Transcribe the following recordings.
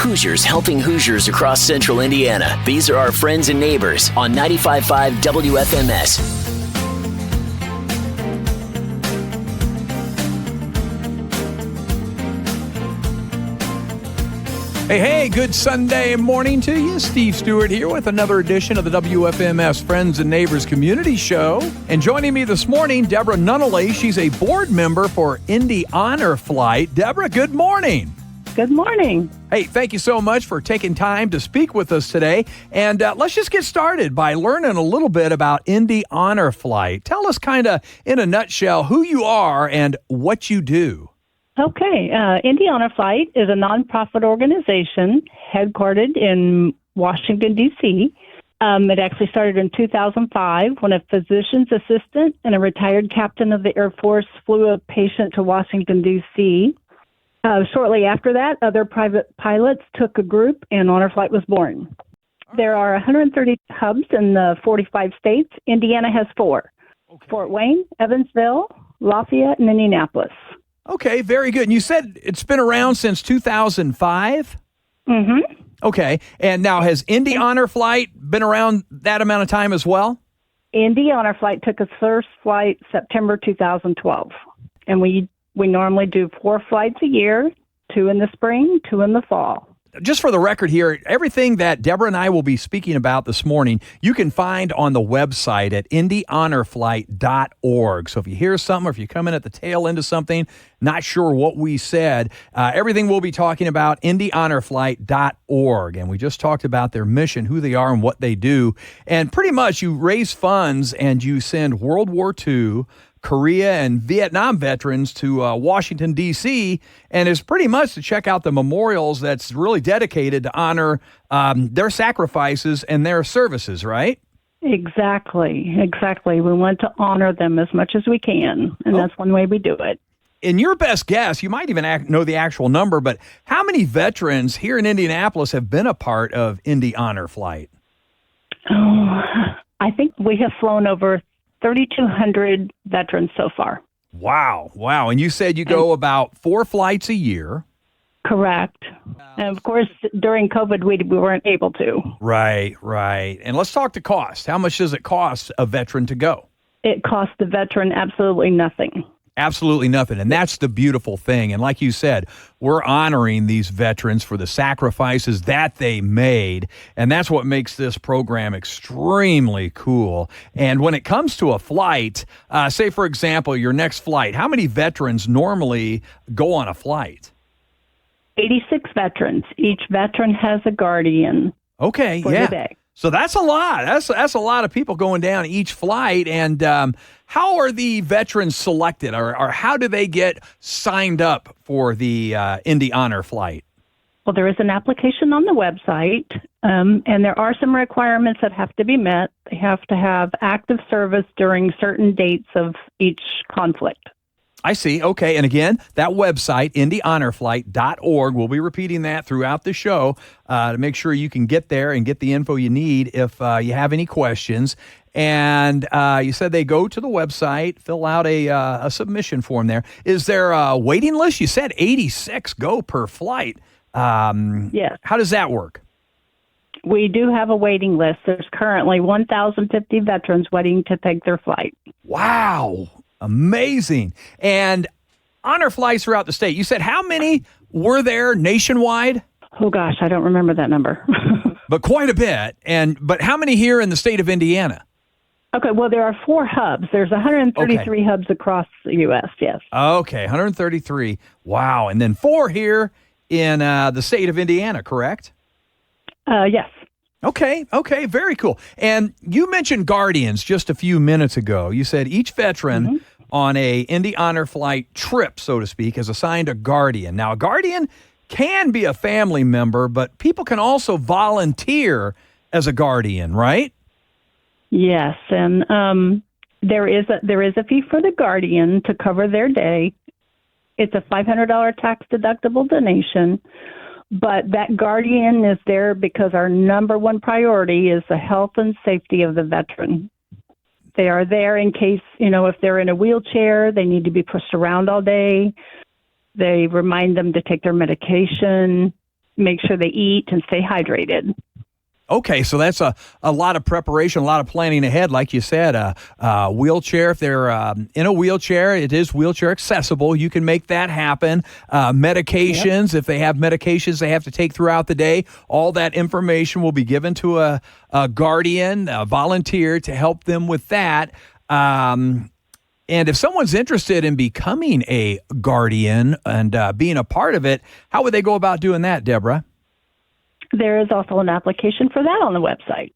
Hoosiers helping Hoosiers across central Indiana. These are our friends and neighbors on 95.5 WFMS. Hey, good Sunday morning to you. Steve Stewart here with another edition of the WFMS Friends and Neighbors Community Show. And joining me this morning, Deborah Nunnally. She's a board member for Indy Honor Flight. Deborah, good morning. Good morning. Hey, thank you so much for taking time to speak with us today. And let's just get started by learning a little bit about Indy Honor Flight. Tell us kind of in a nutshell who you are and what you do. Okay. Indy Honor Flight is a nonprofit organization headquartered in Washington, D.C. It actually started in 2005 when a physician's assistant and a retired captain of the Air Force flew a patient to Washington, D.C. Shortly after that, other private pilots took a group and Honor Flight was born. There are 130 hubs in the 45 states. Indiana has 4. Okay. Fort Wayne, Evansville, Lafayette, and Indianapolis. Okay, very good. And you said it's been around since 2005? Mm-hmm. Okay. And now has Indy Honor Flight been around that amount of time as well? Indy Honor Flight took its first flight September 2012. And we normally do 4 flights a year, 2 in the spring, 2 in the fall. Just for the record here, everything that Deborah and I will be speaking about this morning, you can find on the website at indyhonorflight.org. So if you hear something or if you come in at the tail end of something, not sure what we said, everything we'll be talking about, indyhonorflight.org. And we just talked about their mission, who they are and what they do. And pretty much you raise funds and you send World War II, Korea and Vietnam veterans to Washington, D.C., and is pretty much to check out the memorials that's really dedicated to honor their sacrifices and their services, right? Exactly. We want to honor them as much as we can, and that's one way we do it. In your best guess, you might even know the actual number, but how many veterans here in Indianapolis have been a part of Indy Honor Flight? Oh, I think we have flown over 3,200 veterans so far. Wow. And you said you go about 4 flights a year. Correct. And of course, during COVID, we weren't able to. Right. And let's talk to cost. How much does it cost a veteran to go? It costs the veteran absolutely nothing. Absolutely nothing. And that's the beautiful thing. And like you said, we're honoring these veterans for the sacrifices that they made. And that's what makes this program extremely cool. And when it comes to a flight, say, for example, your next flight, how many veterans normally go on a flight? 86 veterans. Each veteran has a guardian. Okay, for yeah. the day. So that's a lot. That's a lot of people going down each flight. And how are the veterans selected, or how do they get signed up for the Indy Honor Flight? Well, there is an application on the website, and there are some requirements that have to be met. They have to have active service during certain dates of each conflict. I see. Okay. And again, that website, indyhonorflight.org, we'll be repeating that throughout the show to make sure you can get there and get the info you need if you have any questions. And you said they go to the website, fill out a submission form there. Is there a waiting list? You said 86 go per flight. Yes. How does that work? We do have a waiting list. There's currently 1,050 veterans waiting to take their flight. Wow. Amazing. And honor flights throughout the state. You said how many were there nationwide? Oh, gosh, I don't remember that number. But quite a bit. But how many here in the state of Indiana? Okay, well, there are 4 hubs. There's 133 hubs across the U.S., yes. Okay, 133. Wow. And then 4 here in the state of Indiana, correct? Yes. Okay, very cool. And you mentioned guardians just a few minutes ago. You said each veteran on a Indy Honor Flight trip, so to speak, is assigned a guardian. Now, a guardian can be a family member, but people can also volunteer as a guardian, right? Yes, and there is a fee for the guardian to cover their day. It's a $500 tax-deductible donation. But that guardian is there because our number one priority is the health and safety of the veteran. They are there in case, if they're in a wheelchair, they need to be pushed around all day. They remind them to take their medication. make sure they eat and stay hydrated. Okay, so that's a lot of preparation, a lot of planning ahead. Like you said, wheelchair, if they're in a wheelchair, it is wheelchair accessible. You can make that happen. Medications, if they have medications they have to take throughout the day, all that information will be given to a guardian, a volunteer to help them with that. And if someone's interested in becoming a guardian and being a part of it, how would they go about doing that, Deborah? There is also an application for that on the website.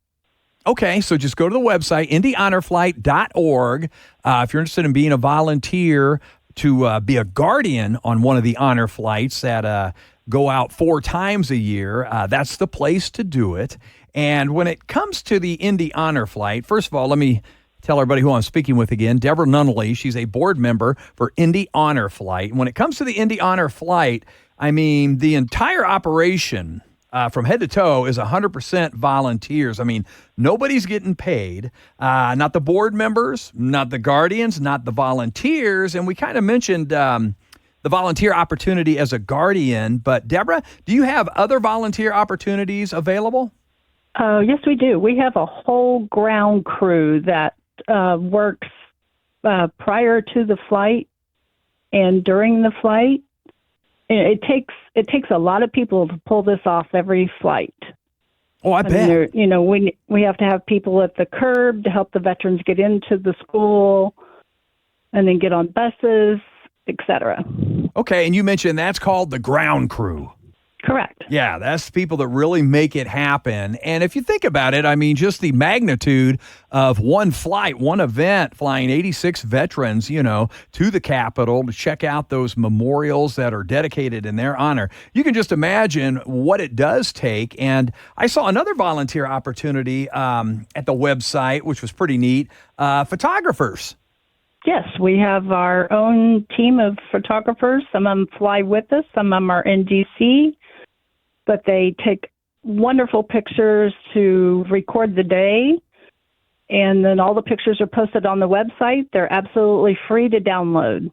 Okay, so just go to the website, indyhonorflight.org. If you're interested in being a volunteer to be a guardian on one of the honor flights that go out 4 times a year, that's the place to do it. And when it comes to the Indy Honor Flight, first of all, let me tell everybody who I'm speaking with again, Deborah Nunnally. She's a board member for Indy Honor Flight. When it comes to the Indy Honor Flight, I mean, the entire operation from head to toe is 100% volunteers. I mean, nobody's getting paid, not the board members, not the guardians, not the volunteers. And we kind of mentioned the volunteer opportunity as a guardian. But Deborah, do you have other volunteer opportunities available? Yes, we do. We have a whole ground crew that works prior to the flight and during the flight. It takes a lot of people to pull this off every flight. Oh, I bet. We have to have people at the curb to help the veterans get into the school, and then get on buses, etc. Okay, and you mentioned that's called the ground crew. Correct. Yeah, that's people that really make it happen. And if you think about it, I mean, just the magnitude of one flight, one event, flying 86 veterans, to the Capitol to check out those memorials that are dedicated in their honor. You can just imagine what it does take. And I saw another volunteer opportunity at the website, which was pretty neat, photographers. Yes, we have our own team of photographers. Some of them fly with us, some of them are in D.C., but they take wonderful pictures to record the day, and then all the pictures are posted on the website. They're absolutely free to download.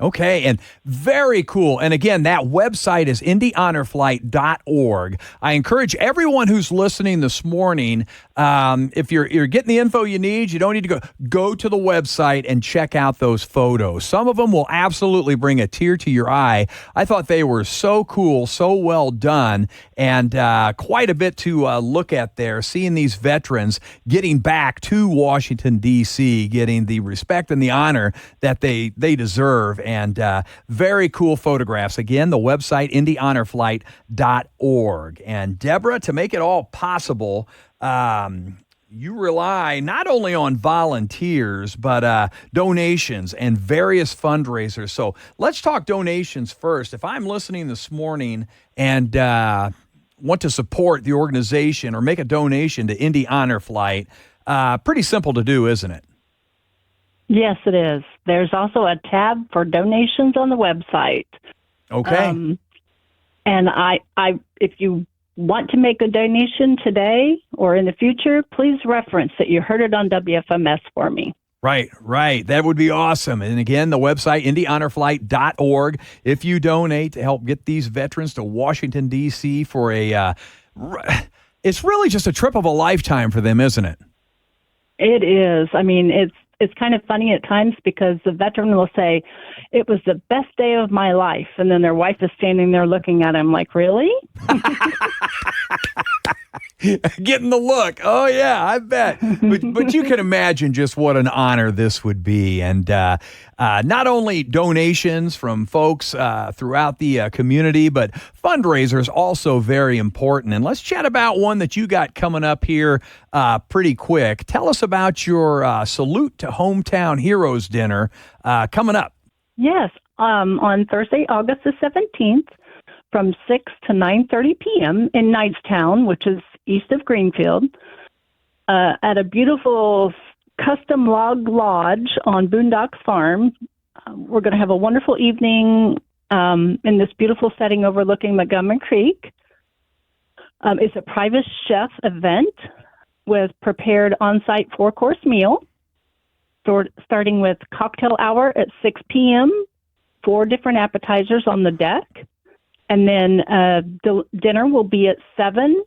Okay, and very cool. And again, that website is indyhonorflight.org. I encourage everyone who's listening this morning, if you're getting the info you need, you don't need to go to the website and check out those photos. Some of them will absolutely bring a tear to your eye. I thought they were so cool, so well done, and quite a bit to look at there, seeing these veterans getting back to Washington, D.C., getting the respect and the honor that they deserve. And very cool photographs. Again, the website, indyhonorflight.org. And Deborah, to make it all possible, you rely not only on volunteers, but donations and various fundraisers. So let's talk donations first. If I'm listening this morning and want to support the organization or make a donation to Indy Honor Flight, pretty simple to do, isn't it? Yes, it is. There's also a tab for donations on the website. Okay. And if you want to make a donation today or in the future, please reference that you heard it on WFMS for me. Right. That would be awesome. And again, the website, indyhonorflight.org. If you donate to help get these veterans to Washington, D.C. for it's really just a trip of a lifetime for them, isn't it? It is. I mean, it's kind of funny at times because the veteran will say, it was the best day of my life. And then their wife is standing there looking at him like, really? Getting the look. Oh, yeah, I bet. But you can imagine just what an honor this would be. And not only donations from folks throughout the community, but fundraisers also very important. And let's chat about one that you got coming up here pretty quick. Tell us about your Salute to Hometown Heroes dinner coming up. Yes, on Thursday, August the 17th, from 6 to 9:30 p.m. in Knightstown, which is east of Greenfield, at a beautiful custom log lodge on Boondocks Farm. We're going to have a wonderful evening in this beautiful setting overlooking Montgomery Creek. It's a private chef event with prepared on-site 4-course meal, starting with cocktail hour at 6 p.m., 4 different appetizers on the deck, And then dinner will be at 7,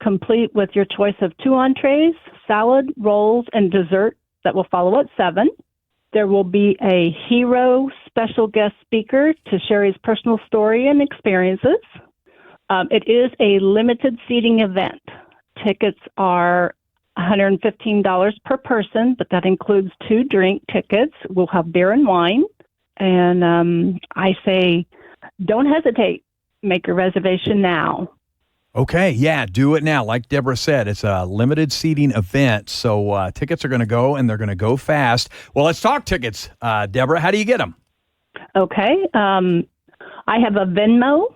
complete with your choice of 2 entrees, salad, rolls, and dessert that will follow at 7. There will be a hero special guest speaker to share his personal story and experiences. It is a limited seating event. Tickets are $115 per person, but that includes 2 drink tickets. We'll have beer and wine. And I say, don't hesitate. Make your reservation now. Okay, yeah, do it now. Like Deborah said, it's a limited seating event, so tickets are going to go, and they're going to go fast. Well, let's talk tickets. Deborah, how do you get them? Okay. I have a Venmo.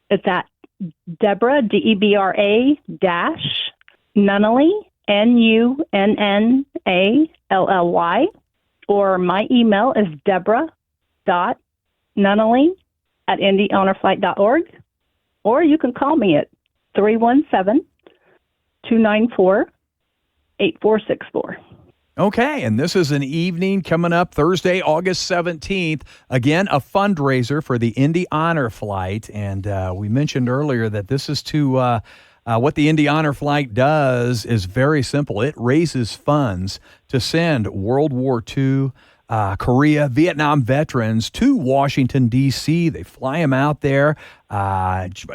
It's at Deborah, Debra dash Nunnally, Nunnally, or my email is Deborah.Nunnally@IndyHonorFlight.org, or you can call me at 317-294-8464. Okay, and this is an evening coming up Thursday, August 17th. Again, a fundraiser for the Indy Honor Flight, and we mentioned earlier that this is to what the Indy Honor Flight does is very simple. It raises funds to send World War II, Korea, Vietnam veterans to Washington, D.C. They fly them out there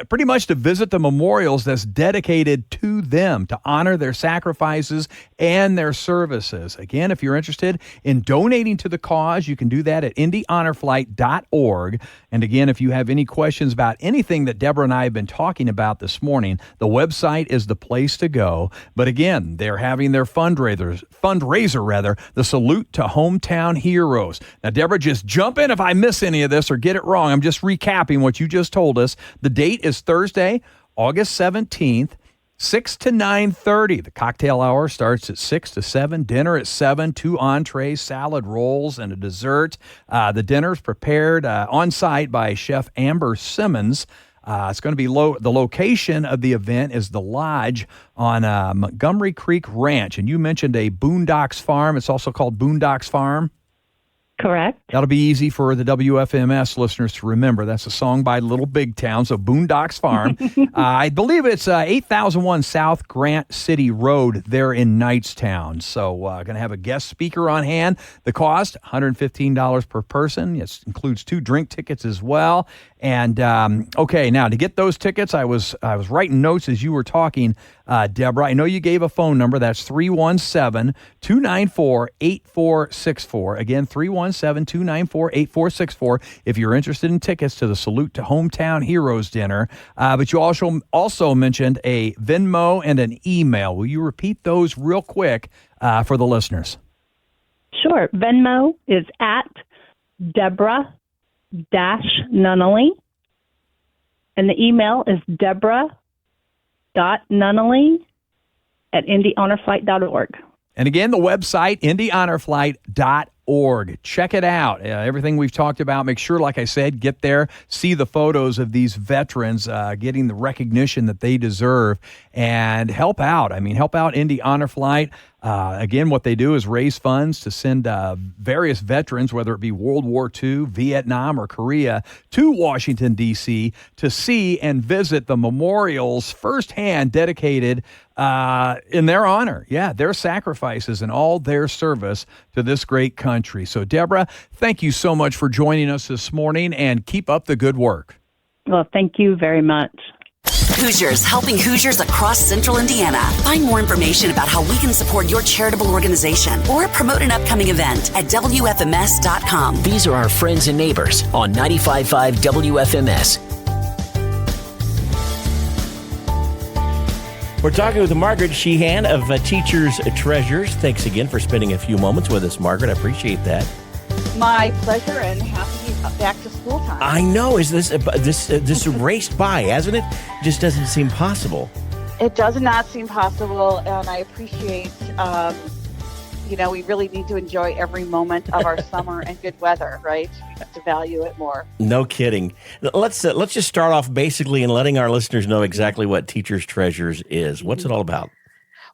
pretty much to visit the memorials that's dedicated to them, to honor their sacrifices and their services. Again, if you're interested in donating to the cause, you can do that at IndyHonorFlight.org. And again, if you have any questions about anything that Deborah and I have been talking about this morning, the website is the place to go. But again, they're having their fundraiser, the Salute to Hometown Heroes. Now, Deborah, just jump in if I miss any of this or get it wrong. I'm just recapping what you just told us. The date is Thursday, August 17th, 6 to 9:30. The cocktail hour starts at 6 to 7. Dinner at 7, 2 entrees, salad, rolls, and a dessert. The dinner's prepared on site by Chef Amber Simmons. It's going to be the location of the event is the Lodge on Montgomery Creek Ranch. And you mentioned a Boondocks Farm. It's also called Boondocks Farm. Correct. That'll be easy for the WFMS listeners to remember. That's a song by Little Big Town, so Boondocks Farm. I believe it's 8001 South Grant City Road there in Knightstown. So going to have a guest speaker on hand. The cost, $115 per person. It includes 2 drink tickets as well. And, okay, now to get those tickets, I was writing notes as you were talking, Deborah. I know you gave a phone number. That's 317-294-8464. Again, 317-294-8464 if you're interested in tickets to the Salute to Hometown Heroes dinner. But you also mentioned a Venmo and an email. Will you repeat those real quick for the listeners? Sure. Venmo is at Deborah-Nunnally, and the email is Deborah.Nunnally@IndyHonorFlight.org. And again, the website, IndyHonorFlight.org. Check it out. Everything we've talked about, make sure, like I said, get there, see the photos of these veterans getting the recognition that they deserve, and help out. I mean, help out Indy Honor Flight. Again, what they do is raise funds to send various veterans, whether it be World War II, Vietnam, or Korea, to Washington, D.C. to see and visit the memorials firsthand dedicated in their honor. Yeah, their sacrifices and all their service to this great country. So, Deborah, thank you so much for joining us this morning, and keep up the good work. Well, thank you very much. Hoosiers helping Hoosiers across central Indiana. Find more information about how we can support your charitable organization or promote an upcoming event at WFMS.com. These are our friends and neighbors on 95.5 WFMS. We're talking with Margaret Sheehan of Teachers Treasures. Thanks again for spending a few moments with us, Margaret. I appreciate that. My pleasure, and happy back to school time. I know. Is this raced by, hasn't it? Just doesn't seem possible. It does not seem possible, and I appreciate. We really need to enjoy every moment of our summer and good weather, right? We have to value it more. No kidding. Let's just start off basically in letting our listeners know exactly what Teachers Treasures is. What's it all about?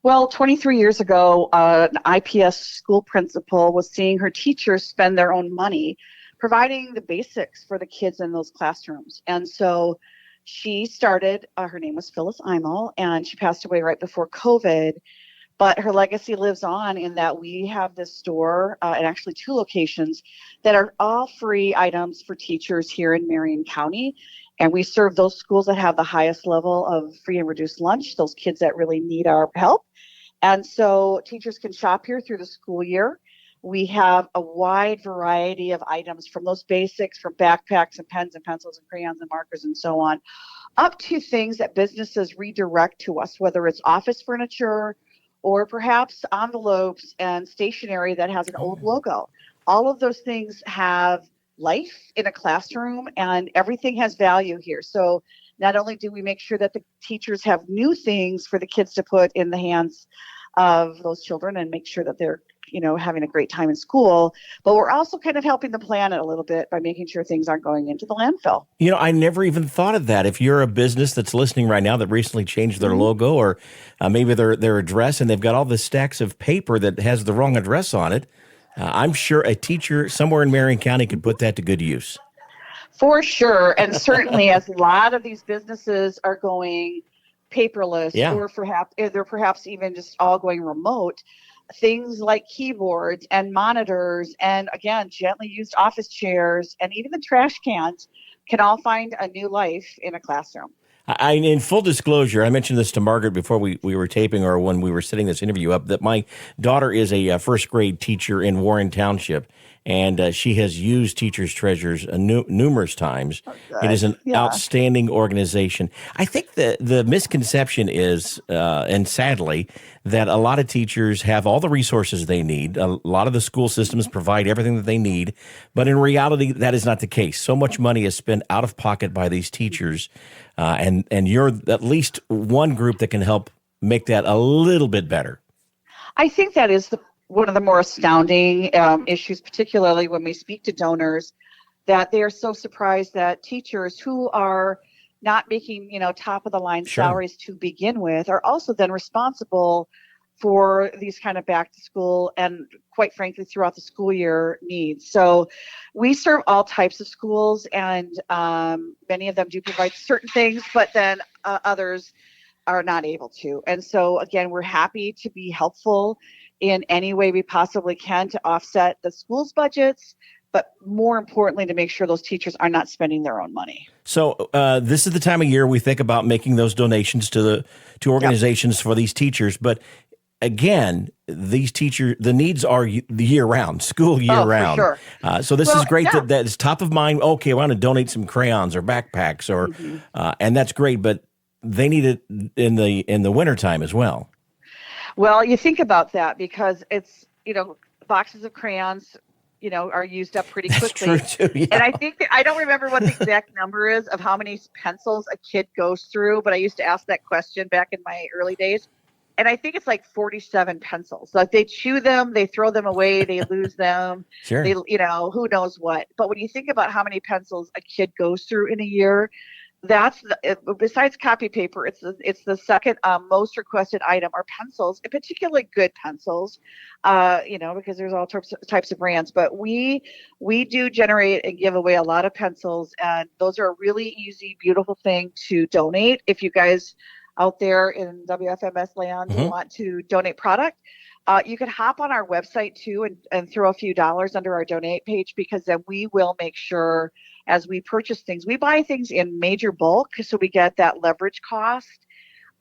Well, 23 years ago, an IPS school principal was seeing her teachers spend their own money providing the basics for the kids in those classrooms. And so she started, her name was Phyllis Imel, and she passed away right before COVID. But her legacy lives on in that we have this store, and actually 2 locations, that are all free items for teachers here in Marion County. And we serve those schools that have the highest level of free and reduced lunch, those kids that really need our help. And so teachers can shop here through the school year. We have a wide variety of items, from those basics, from backpacks and pens and pencils and crayons and markers and so on, up to things that businesses redirect to us, whether it's office furniture or perhaps envelopes and stationery that has an old logo. All of those things have life in a classroom, and everything has value here. So not only do we make sure that the teachers have new things for the kids to put in the hands of those children and make sure that they're having a great time in school, but we're also kind of helping the planet a little bit by making sure things aren't going into the landfill. I never even thought of that. If you're a business that's listening right now that recently changed their logo or maybe their address, and they've got all the stacks of paper that has the wrong address on it, I'm sure a teacher somewhere in Marion County could put that to good use. For sure. And certainly as a lot of these businesses are going paperless, or they're perhaps even just all going remote, things like keyboards and monitors and, again, gently used office chairs and even the trash cans can all find a new life in a classroom. In full disclosure, I mentioned this to Margaret before we were taping, or when we were setting this interview up, that my daughter is a first grade teacher in Warren Township, and she has used Teachers Treasures numerous times. It is an outstanding organization. I think the misconception is, and sadly, that a lot of teachers have all the resources they need. A lot of the school systems provide everything that they need, but in reality, that is not the case. So much money is spent out of pocket by these teachers, and you're at least one group that can help make that a little bit better. I think that is one of the more astounding issues, particularly when we speak to donors, that they are so surprised that teachers who are not making, top of the line salaries to begin with are also then responsible for these kind of back to school and, quite frankly, throughout the school year needs. So we serve all types of schools, and many of them do provide certain things, but then others are not able to. And so, again, we're happy to be helpful in any way we possibly can to offset the school's budgets, but more importantly, to make sure those teachers are not spending their own money. So this is the time of year we think about making those donations to organizations for these teachers. But again, these teachers, the needs are the year round, school year round. For sure. So this is great that it's top of mind. Okay, I want to donate some crayons or backpacks, or and that's great, but they need it in the wintertime as well. Well, you think about that because it's, boxes of crayons, are used up pretty quickly. That's true too, yeah. And I think I don't remember what the exact number is of how many pencils a kid goes through, but I used to ask that question back in my early days. And I think it's like 47 pencils. Like they chew them, they throw them away, they lose them. Sure. They, who knows what. But when you think about how many pencils a kid goes through in a year, that's besides copy paper, it's the second most requested item are pencils, and particularly good pencils, because there's all types of brands. But we do generate and give away a lot of pencils, and those are a really easy, beautiful thing to donate. If you guys out there in WFMS land want to donate product, you can hop on our website too and throw a few dollars under our donate page, because then we will make sure as we purchase things, we buy things in major bulk, so we get that leverage cost.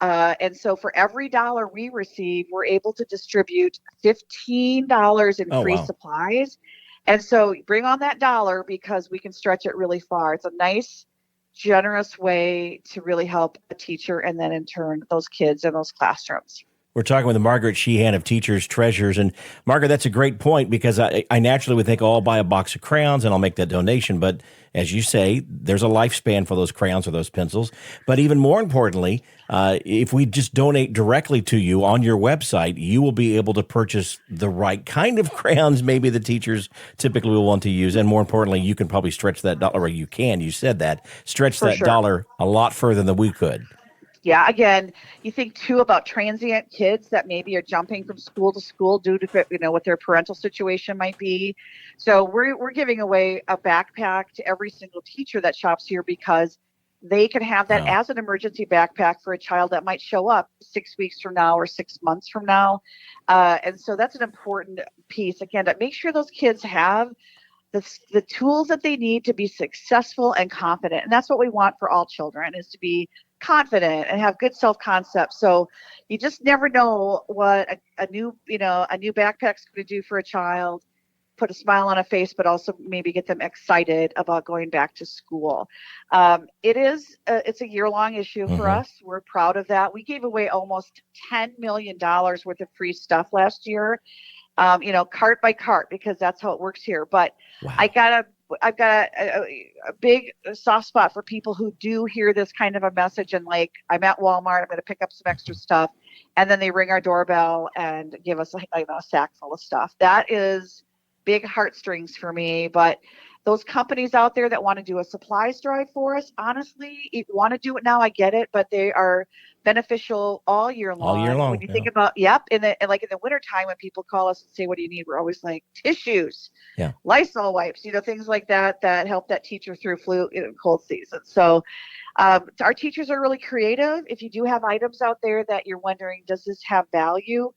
And so for every dollar we receive, we're able to distribute $15 in free supplies. And so bring on that dollar, because we can stretch it really far. It's a nice, generous way to really help a teacher and then in turn those kids in those classrooms. We're talking with Margaret Sheehan of Teachers Treasures. And Margaret, that's a great point, because I naturally would think, I'll buy a box of crayons and I'll make that donation. But as you say, there's a lifespan for those crayons or those pencils. But even more importantly, if we just donate directly to you on your website, you will be able to purchase the right kind of crayons maybe the teachers typically will want to use. And more importantly, you can probably stretch that dollar, or you said that, stretch that dollar a lot further than we could. Yeah, again, you think too about transient kids that maybe are jumping from school to school due to what their parental situation might be. So we're giving away a backpack to every single teacher that shops here because they can have that Wow. as an emergency backpack for a child that might show up 6 weeks from now or 6 months from now. And so that's an important piece again to make sure those kids have the tools that they need to be successful and confident. And that's what we want for all children, is to be confident and have good self-concept. So you just never know what a new backpack's going to do for a child, put a smile on a face, but also maybe get them excited about going back to school. It's a year-long issue for us. We're proud of that. We gave away almost $10 million worth of free stuff last year. Cart by cart, because that's how it works here. But Wow. I've got a big soft spot for people who do hear this kind of a message and like, I'm at Walmart, I'm going to pick up some extra stuff. And then they ring our doorbell and give us a sack full of stuff. That is big heartstrings for me. But those companies out there that want to do a supplies drive for us, honestly, if you want to do it now, I get it, but they are beneficial all year long. All year long, When you think about, in the wintertime when people call us and say, what do you need? We're always like tissues, Lysol wipes, things like that help that teacher through flu and cold season. So our teachers are really creative. If you do have items out there that you're wondering, does this have value?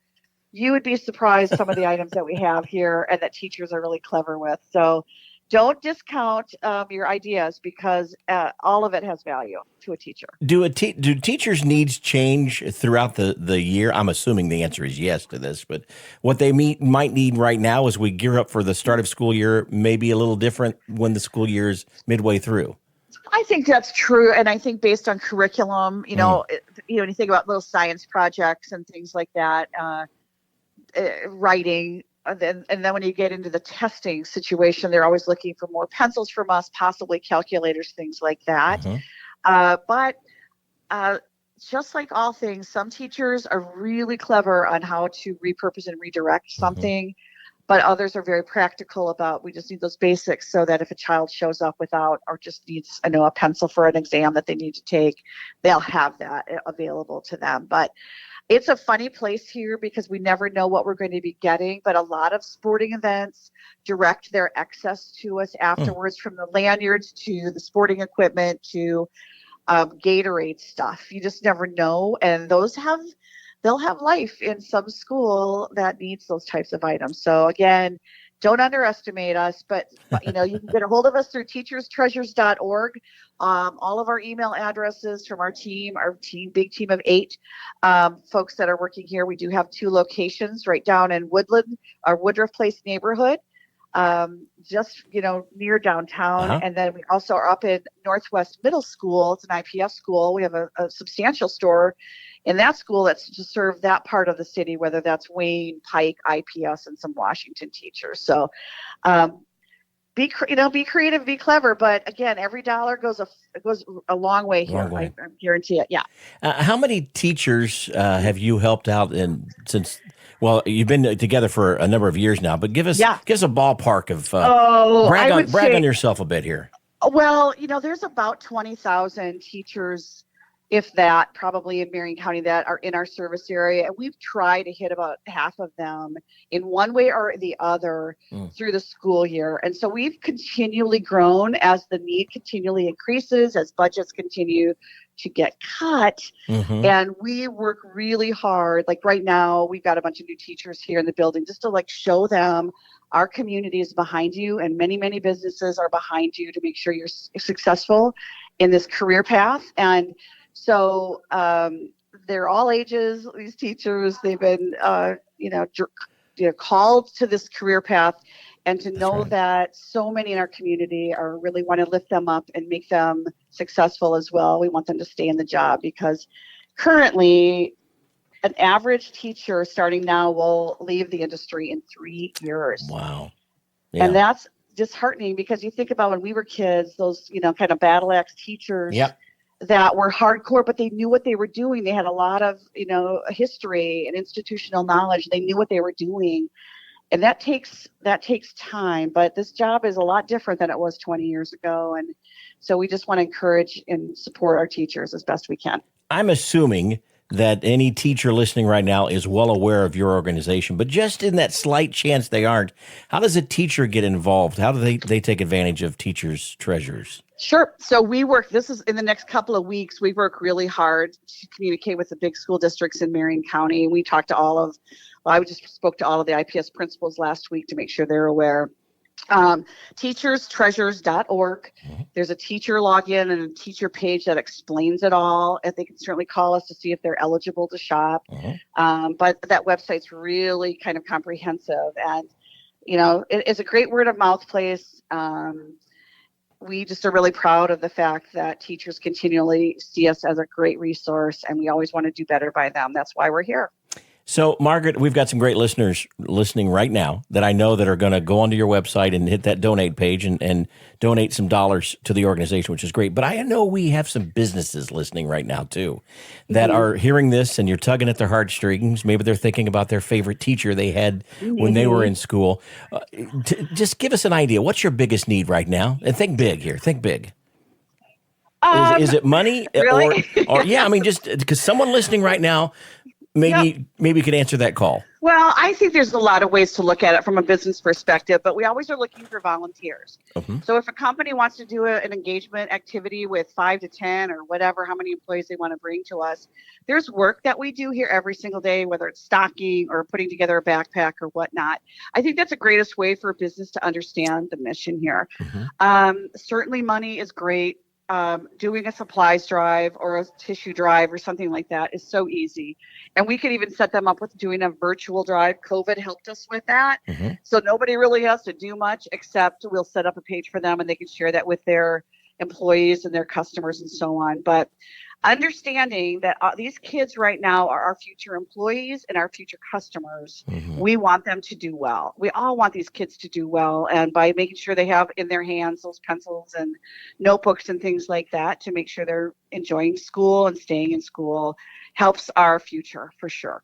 You would be surprised some of the items that we have here and that teachers are really clever with. So don't discount your ideas, because all of it has value to a teacher. Do teachers' needs change throughout the year? I'm assuming the answer is yes to this, but what they might need right now as we gear up for the start of school year may be a little different when the school year is midway through. I think that's true. And I think based on curriculum, when you think about little science projects and things like that, writing, and then when you get into the testing situation, they're always looking for more pencils from us, possibly calculators, things like that. But just like all things, some teachers are really clever on how to repurpose and redirect something, but others are very practical about, we just need those basics so that if a child shows up without or just needs a pencil for an exam that they need to take, they'll have that available to them. But it's a funny place here because we never know what we're going to be getting, but a lot of sporting events direct their excess to us afterwards, from the lanyards to the sporting equipment to Gatorade stuff. You just never know. And they'll have life in some school that needs those types of items. So again, don't underestimate us, but you can get a hold of us through teacherstreasures.org. All of our email addresses from our big team of 8 folks that are working here. We do have 2 locations right down in Woodland, our Woodruff Place neighborhood, just near downtown. And then we also are up in Northwest Middle School. It's an IPS school. We have a substantial store in that school that's to serve that part of the city, whether that's Wayne, Pike, IPS, and some Washington teachers. So be creative, be clever. But again, every dollar goes a long way here. I guarantee it. Yeah. How many teachers have you helped out since? Well, you've been together for a number of years now, but give us a ballpark of brag on yourself a bit here. Well, there's about 20,000 teachers, if that, probably in Marion County, that are in our service area. And we've tried to hit about half of them in one way or the other through the school year. And so we've continually grown as the need continually increases, as budgets continue to get cut. And we work really hard. Like right now, we've got a bunch of new teachers here in the building just to show them our community is behind you, and many, many businesses are behind you to make sure you're successful in this career path. And so they're all ages, these teachers. They've been, called to this career path, and to know that so many in our community are really want to lift them up and make them successful as well. We want them to stay in the job, because currently an average teacher starting now will leave the industry in 3 years. Wow. Yeah. And that's disheartening, because you think about when we were kids, those, kind of battle axe teachers that were hardcore, but they knew what they were doing. They had a lot of, history and institutional knowledge. They knew what they were doing. And that takes time, but this job is a lot different than it was 20 years ago. And so we just want to encourage and support our teachers as best we can. I'm assuming that any teacher listening right now is well aware of your organization, but just in that slight chance they aren't, how does a teacher get involved? How do they take advantage of Teachers Treasures? Sure. So this is in the next couple of weeks, we work really hard to communicate with the big school districts in Marion County. We talked to I just spoke to all of the IPS principals last week to make sure they're aware. TeachersTreasures.org. There's a teacher login and a teacher page that explains it all. And they can certainly call us to see if they're eligible to shop. But that website's really kind of comprehensive, and it's a great word of mouth place. We just are really proud of the fact that teachers continually see us as a great resource, and we always want to do better by them. That's why we're here. So, Margaret, we've got some great listeners listening right now that I know that are going to go onto your website and hit that donate page and donate some dollars to the organization, which is great. But I know we have some businesses listening right now, too, that are hearing this, and you're tugging at their heartstrings. Maybe they're thinking about their favorite teacher they had when they were in school. Just give us an idea. What's your biggest need right now? And think big here. Think big. Is it money? Really? Or yeah, I mean, just because someone listening right now, maybe you could answer that call. Well, I think there's a lot of ways to look at it from a business perspective, but we always are looking for volunteers. So if a company wants to do an engagement activity with 5 to 10 or whatever, how many employees they want to bring to us, there's work that we do here every single day, whether it's stocking or putting together a backpack or whatnot. I think that's the greatest way for a business to understand the mission here. Certainly money is great. Doing a supplies drive or a tissue drive or something like that is so easy. And we could even set them up with doing a virtual drive. COVID helped us with that. So nobody really has to do much, except we'll set up a page for them and they can share that with their employees and their customers and so on. But understanding that these kids right now are our future employees and our future customers, we want them to do well. We all want these kids to do well. And by making sure they have in their hands those pencils and notebooks and things like that to make sure they're enjoying school and staying in school helps our future for sure.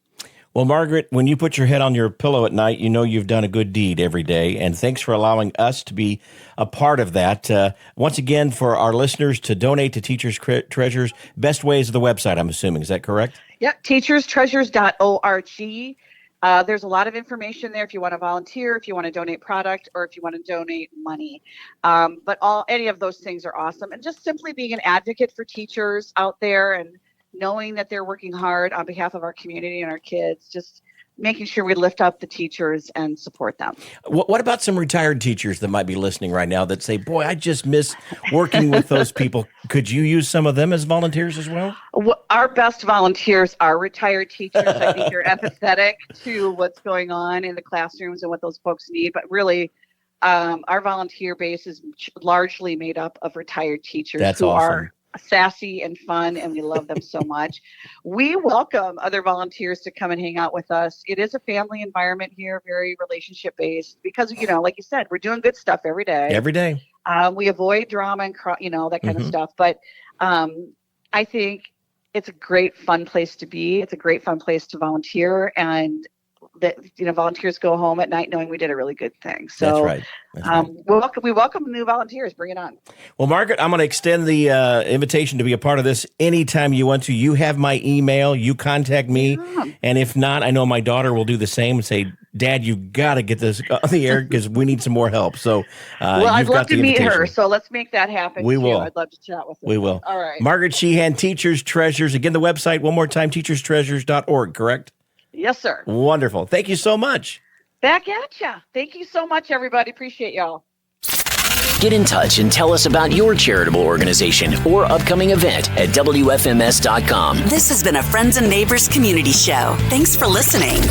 Well, Margaret, when you put your head on your pillow at night, you know you've done a good deed every day. And thanks for allowing us to be a part of that. Once again, for our listeners to donate to Teachers Treasures, best way is the website, I'm assuming. Is that correct? Yep, teacherstreasures.org. There's a lot of information there if you want to volunteer, if you want to donate product, or if you want to donate money. But any of those things are awesome. And just simply being an advocate for teachers out there and knowing that they're working hard on behalf of our community and our kids, just making sure we lift up the teachers and support them. What about some retired teachers that might be listening right now that say, boy, I just miss working with those people. Could you use some of them as volunteers as well? Our best volunteers are retired teachers. I think they're empathetic to what's going on in the classrooms and what those folks need. But really, our volunteer base is largely made up of retired teachers are sassy and fun, and we love them so much. We welcome other volunteers to come and hang out with us. It is a family environment here, very relationship based, because like you said, we're doing good stuff every day. We avoid drama and that kind of stuff. But I think it's a great fun place to be. It's a great fun place to volunteer, and that volunteers go home at night knowing we did a really good thing. So that's right. We welcome new volunteers. Bring it on. Well, Margaret, I'm going to extend the invitation to be a part of this anytime you want to. You have my email. You contact me. And if not, I know my daughter will do the same and say, Dad, you've got to get this on the air because we need some more help. So I'd love to meet her. So let's make that happen. We will. I'd love to chat with her. We will. All right. Margaret Sheehan, Teachers Treasures. Again, the website one more time, teacherstreasures.org, correct? Yes, sir. Wonderful. Thank you so much. Back at ya. Thank you so much, everybody. Appreciate y'all. Get in touch and tell us about your charitable organization or upcoming event at WFMS.com. This has been a Friends and Neighbors Community Show. Thanks for listening.